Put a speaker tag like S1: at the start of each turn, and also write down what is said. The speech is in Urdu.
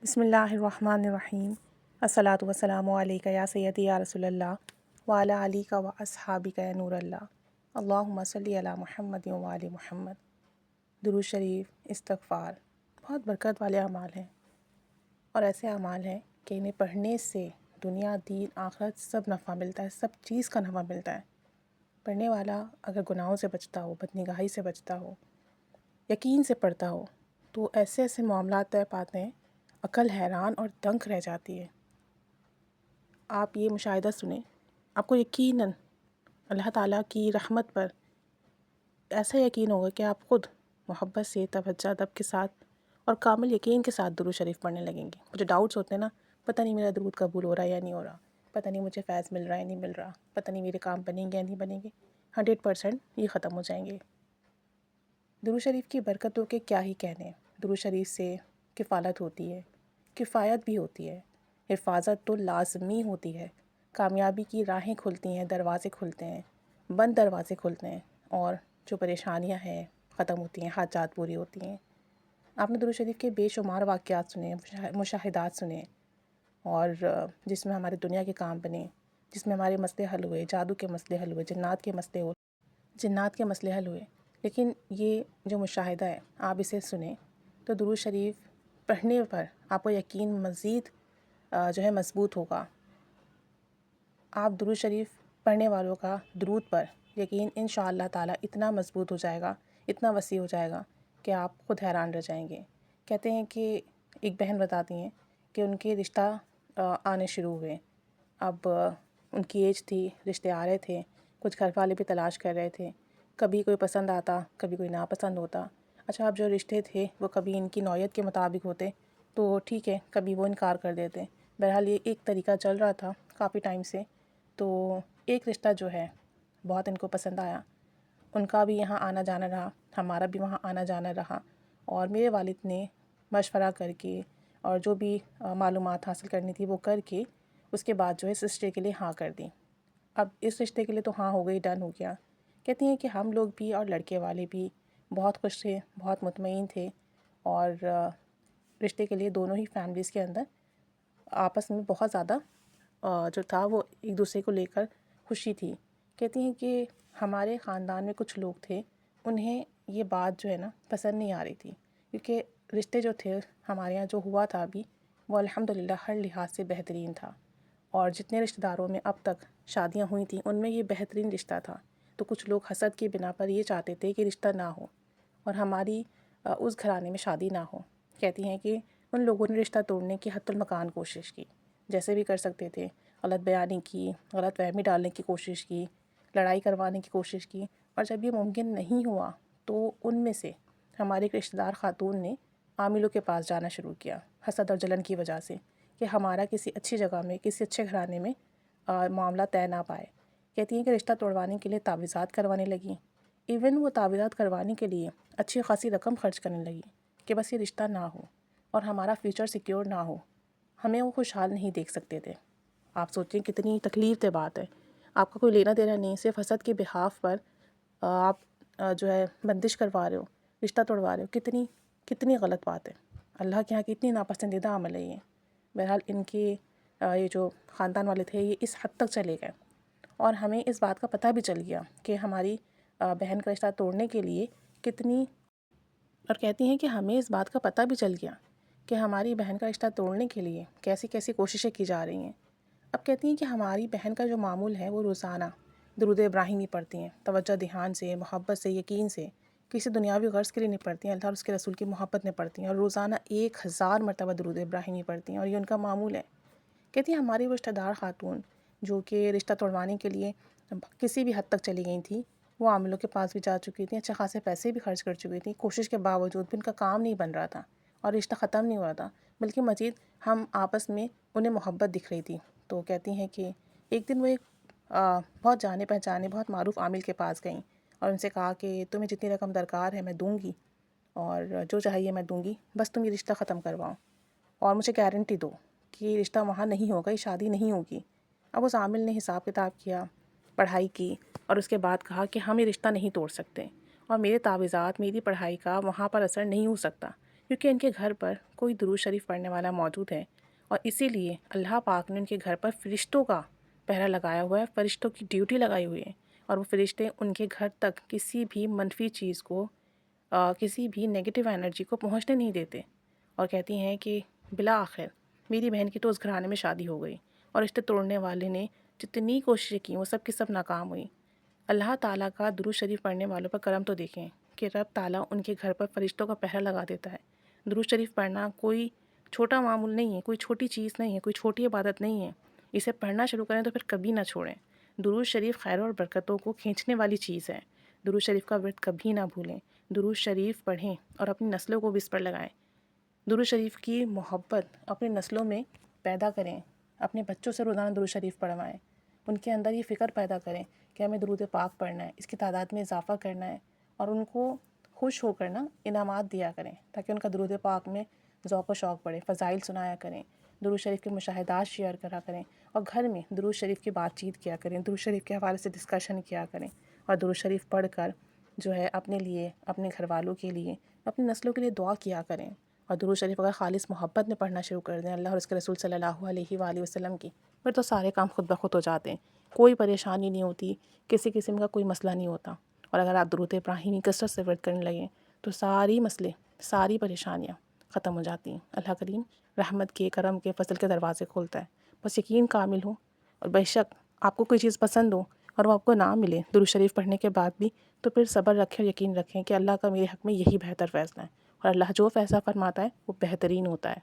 S1: بسم اللہ الرحمن الرحیم الصلاۃ والسلام علیک یا سیدی یا رسول اللہ وعلی علیک و اصحابک یا نور اللہ اللہم صلی علی محمد و آل محمد۔ درود شریف، استغفار بہت برکت والے اعمال ہیں، اور ایسے اعمال ہیں کہ انہیں پڑھنے سے دنیا دین آخرت سب نفع ملتا ہے، سب چیز کا نفع ملتا ہے۔ پڑھنے والا اگر گناہوں سے بچتا ہو، بدنگاہی سے بچتا ہو، یقین سے پڑھتا ہو، تو ایسے ایسے معاملات طے پاتے ہیں، عقل حیران اور دنگ رہ جاتی ہے۔ آپ یہ مشاہدہ سنیں، آپ کو یقیناً اللہ تعالیٰ کی رحمت پر ایسا یقین ہوگا کہ آپ خود محبت سے، توجہ ادب کے ساتھ اور کامل یقین کے ساتھ درود شریف پڑھنے لگیں گے۔ مجھے ڈاؤٹس ہوتے ہیں نا، پتہ نہیں میرا درود قبول ہو رہا ہے یا نہیں ہو رہا، پتہ نہیں مجھے فیض مل رہا ہے نہیں مل رہا، پتہ نہیں میرے کام بنیں گے یا نہیں بنیں گے، 100% یہ ختم ہو جائیں گے۔ درود شریف کی برکتوں کے کیا ہی کہنے ہیں۔ درود شریف سے کفالت ہوتی ہے، کفایت بھی ہوتی ہے، حفاظت تو لازمی ہوتی ہے، کامیابی کی راہیں کھلتی ہیں، دروازے کھلتے ہیں، بند دروازے کھلتے ہیں، اور جو پریشانیاں ہیں ختم ہوتی ہیں، حاجات پوری ہوتی ہیں۔ آپ نے درود شریف کے بے شمار واقعات سنے، مشاہدات سنے، اور جس میں ہمارے دنیا کے کام بنے، جس میں ہمارے مسئلے حل ہوئے، جادو کے مسئلے حل ہوئے، جنات کے مسئلے حل ہوئے۔ لیکن یہ جو مشاہدہ ہے، آپ اسے سنیں تو درود شریف پڑھنے پر آپ کو یقین مزید جو ہے مضبوط ہوگا۔ آپ درود شریف پڑھنے والوں کا درود پر یقین انشاءاللہ تعالی اتنا مضبوط ہو جائے گا، اتنا وسیع ہو جائے گا کہ آپ خود حیران رہ جائیں گے۔ کہتے ہیں کہ ایک بہن بتاتی ہیں کہ ان کے رشتہ آنے شروع ہوئے، اب ان کی ایج تھی، رشتے آ رہے تھے، کچھ گھر والے بھی تلاش کر رہے تھے، کبھی کوئی پسند آتا، کبھی کوئی ناپسند ہوتا۔ اچھا، اب جو رشتے تھے وہ کبھی ان کی نوعیت کے مطابق ہوتے تو ٹھیک ہے، کبھی وہ انکار کر دیتے۔ بہرحال یہ ایک طریقہ چل رہا تھا کافی ٹائم سے۔ تو ایک رشتہ جو ہے بہت ان کو پسند آیا، ان کا بھی یہاں آنا جانا رہا، ہمارا بھی وہاں آنا جانا رہا، اور میرے والد نے مشورہ کر کے اور جو بھی معلومات حاصل کرنی تھی وہ کر کے اس کے بعد جو ہے اس رشتے کے لیے ہاں کر دی۔ اب اس رشتے کے لیے تو ہاں ہو گئی، ڈن ہو گیا۔ کہتی ہیں کہ ہم لوگ بھی اور لڑکے والے بھی بہت خوش تھے، بہت مطمئن تھے، اور رشتے کے لیے دونوں ہی فیملیز کے اندر آپس میں بہت زیادہ جو تھا وہ ایک دوسرے کو لے کر خوشی تھی۔ کہتی ہیں کہ ہمارے خاندان میں کچھ لوگ تھے، انہیں یہ بات جو ہے نا پسند نہیں آ رہی تھی، کیونکہ رشتے جو تھے ہمارے یہاں جو ہوا تھا ابھی وہ الحمدللہ ہر لحاظ سے بہترین تھا، اور جتنے رشتہ داروں میں اب تک شادیاں ہوئی تھیں ان میں یہ بہترین رشتہ تھا۔ تو کچھ لوگ حسد کی بنا پر یہ چاہتے تھے کہ رشتہ نہ ہو اور ہماری اس گھرانے میں شادی نہ ہو۔ کہتی ہیں کہ ان لوگوں نے رشتہ توڑنے کی حتی المکان کوشش کی، جیسے بھی کر سکتے تھے، غلط بیانی کی، غلط فہمی ڈالنے کی کوشش کی، لڑائی کروانے کی کوشش کی، اور جب یہ ممکن نہیں ہوا تو ان میں سے ہماری ایک رشتہ دار خاتون نے عاملوں کے پاس جانا شروع کیا، حسد اور جلن کی وجہ سے، کہ ہمارا کسی اچھی جگہ میں، کسی اچھے گھرانے میں معاملہ طے نہ پائے۔ کہتی ہیں کہ رشتہ توڑوانے کے لیے تعویذات کروانے لگیں، ایون وہ تعویذات کروانے کے لیے اچھی خاصی رقم خرچ کرنے لگی کہ بس یہ رشتہ نہ ہو اور ہمارا فیوچر سیکیور نہ ہو، ہمیں وہ خوشحال نہیں دیکھ سکتے تھے۔ آپ سوچیں کتنی تکلیف دہ بات ہے، آپ کا کوئی لینا دینا نہیں، صرف حسد کے بحاف پر آپ جو ہے بندش کروا رہے ہو، رشتہ توڑوا رہے ہو، کتنی غلط بات ہے، اللہ کے یہاں کتنی ناپسندیدہ عمل ہے یہ۔ بہرحال ان کے یہ جو خاندان والے تھے یہ اس حد تک چلے گئے، اور ہمیں اس بات کا پتہ بھی چل گیا کہ ہماری بہن کا رشتہ توڑنے کے لیے اور کہتی ہیں کہ ہمیں اس بات کا پتہ بھی چل گیا کہ ہماری بہن کا رشتہ توڑنے کے لیے کیسی کیسی کوششیں کی جا رہی ہیں۔ اب کہتی ہیں کہ ہماری بہن کا جو معمول ہے وہ روزانہ درود ابراہیمی پڑھتی ہیں، توجہ دھیان سے، محبت سے، یقین سے، کسی دنیاوی غرض کے لیے نہیں پڑھتی ہیں، اللہ اور اس کے رسول کی محبت میں پڑھتی ہیں، اور روزانہ 1000 مرتبہ درود ابراہیمی پڑھتی ہیں، اور یہ ان کا معمول ہے۔ کہتی ہیں ہماری وہ رشتہ دار خاتون جو کہ رشتہ توڑوانے کے لیے کسی بھی حد تک چلی گئی تھی، وہ عاملوں کے پاس بھی جا چکی تھیں، اچھے خاصے پیسے بھی خرچ کر چکی تھیں، کوشش کے باوجود بھی ان کا کام نہیں بن رہا تھا اور رشتہ ختم نہیں ہو رہا تھا، بلکہ مزید ہم آپس میں انہیں محبت دکھ رہی تھی۔ تو کہتی ہیں کہ ایک دن وہ ایک بہت جانے پہچانے بہت معروف عامل کے پاس گئیں اور ان سے کہا کہ تمہیں جتنی رقم درکار ہے میں دوں گی، اور جو چاہیے میں دوں گی، بس تم یہ رشتہ ختم کرواؤ اور مجھے گارنٹی دو کہ یہ رشتہ وہاں نہیں ہوگا، یہ شادی نہیں ہوگی۔ اب اس عامل نے حساب کتاب کیا، پڑھائی کی، اور اس کے بعد کہا کہ ہم یہ رشتہ نہیں توڑ سکتے، اور میرے تعویذات، میری پڑھائی کا وہاں پر اثر نہیں ہو سکتا، کیونکہ ان کے گھر پر کوئی درود شریف پڑھنے والا موجود ہے، اور اسی لیے اللہ پاک نے ان کے گھر پر فرشتوں کا پہرا لگایا ہوا ہے، فرشتوں کی ڈیوٹی لگائی ہوئی ہے، اور وہ فرشتے ان کے گھر تک کسی بھی منفی چیز کو، کسی بھی نیگیٹو انرجی کو پہنچنے نہیں دیتے، اور کہتی ہیں کہ بالآخر میری بہن کی تو اس گھرانے میں شادی ہو گئی، اور رشتے توڑنے والے نے جتنی کوششیں کی وہ سب کی سب ناکام ہوئی۔ اللہ تعالیٰ کا درود شریف پڑھنے والوں پر کرم تو دیکھیں کہ رب تعالیٰ ان کے گھر پر فرشتوں کا پہرا لگا دیتا ہے۔ درود شریف پڑھنا کوئی چھوٹا معمول نہیں ہے، کوئی چھوٹی چیز نہیں ہے، کوئی چھوٹی عبادت نہیں ہے۔ اسے پڑھنا شروع کریں تو پھر کبھی نہ چھوڑیں۔ درود شریف خیر اور برکتوں کو کھینچنے والی چیز ہے۔ درود شریف کا ورد کبھی نہ بھولیں۔ درود شریف پڑھیں اور اپنی نسلوں کو بھی اس پر لگائیں۔ درود شریف کی محبت اپنی نسلوں میں پیدا کریں، اپنے بچوں سے روزانہ درود شریف پڑھوائیں، ان کے اندر یہ فکر پیدا کریں کہ ہمیں درود پاک پڑھنا ہے، اس کی تعداد میں اضافہ کرنا ہے، اور ان کو خوش ہو کر انعامات دیا کریں تاکہ ان کا درود پاک میں ذوق و شوق بڑھے، فضائل سنایا کریں، درود شریف کے مشاہدات شیئر کرا کریں، اور گھر میں درود شریف کی بات چیت کیا کریں، درود شریف کے حوالے سے ڈسکشن کیا کریں، اور درود شریف پڑھ کر جو ہے اپنے لیے، اپنے گھر والوں کے لیے، اپنی نسلوں کے لیے دعا کیا کریں۔ اور درود شریف اگر خالص محبت میں پڑھنا شروع کر دیں اللہ اور اس کے رسول صلی اللہ علیہ وآلہ وسلم کی، پھر تو سارے کام خود بخود ہو جاتے ہیں، کوئی پریشانی نہیں ہوتی، کسی قسم کا کوئی مسئلہ نہیں ہوتا۔ اور اگر آپ درود ابراہیمی کثرت سے ورد کرنے لگیں تو ساری مسئلے، ساری پریشانیاں ختم ہو جاتی ہیں۔ اللہ کریم رحمت کے، کرم کے، فضل کے دروازے کھولتا ہے، بس یقین کامل ہو، اور بے شک آپ کو کوئی چیز پسند ہو اور وہ آپ کو نہ ملے درود شریف پڑھنے کے بعد بھی، تو پھر صبر رکھیں اور یقین رکھیں کہ اللہ کا میرے حق میں یہی بہتر فیصلہ ہے، اور اللہ جو فیصلہ فرماتا ہے وہ بہترین ہوتا ہے۔